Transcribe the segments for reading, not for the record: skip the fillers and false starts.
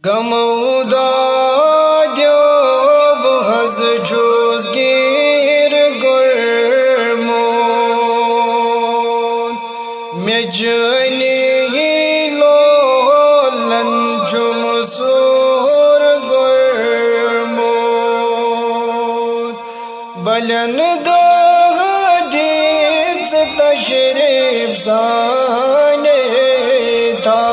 گمودا دیو بہز choose گیر گرمون میجنی لولن چم سور گرمون بلن دہ دیت تشریف سانے تھا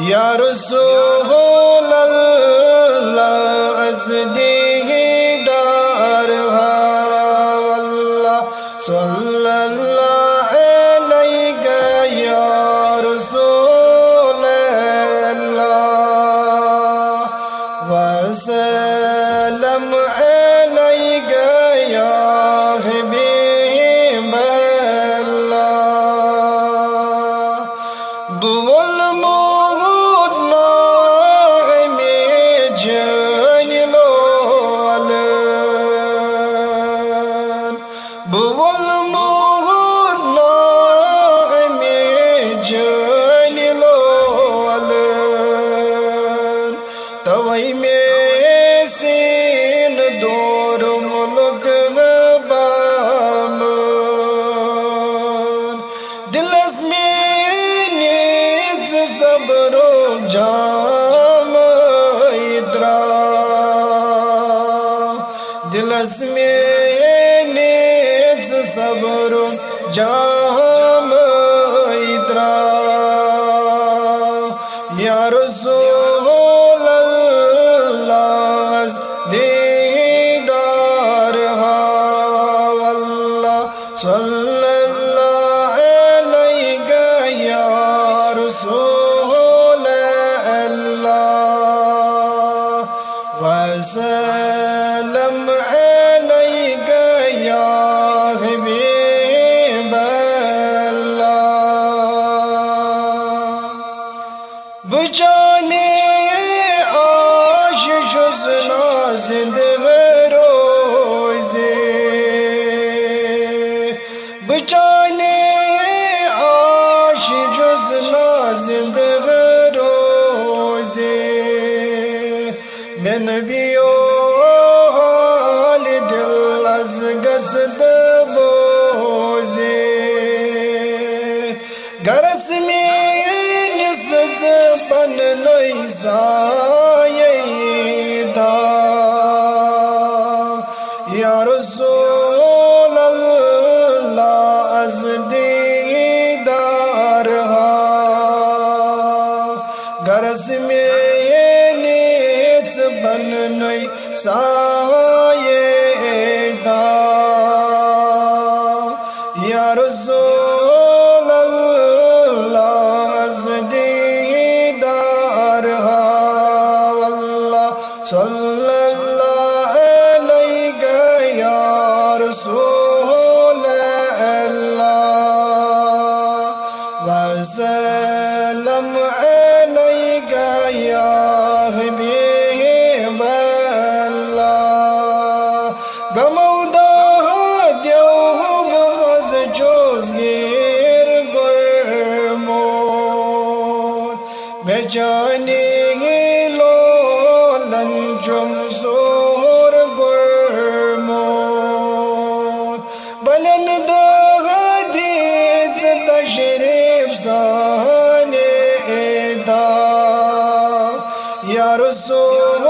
یا رسول اللہ از دیدار واللہ صلی اللہ علیہ یا رسول اللہ وسلم علیہ یا حبیب اللہ بول بول موہد نام جن لولن توئی میں سین دور ملک بامن دلس میں نیز صبر و جام ادرا دلس میں صبر جام ادرا یا رسول اللہ دیدار واللہ صلی اللہ علیہ یا رسول اللہ وسلم علیہ یا بچانے آشش حسنا زند بروزے بچانے آشش حسنا زند بروزے میں نبیو حال دل از گسد بوزے گرس میں پن نئی سایدہ یا رسول اللہ از دیدار گرس میں نیت بن نئی سایدہ یا رسول اللہ از صلی اللہ علیہ یا رسول اللہ وسلم علیہ یا حبیب اللہ گمودا دیو بہز چوز گیر گرمون بیچانی جم سور گرمون بلن دہ دیت تشریف سانے دا یا رسول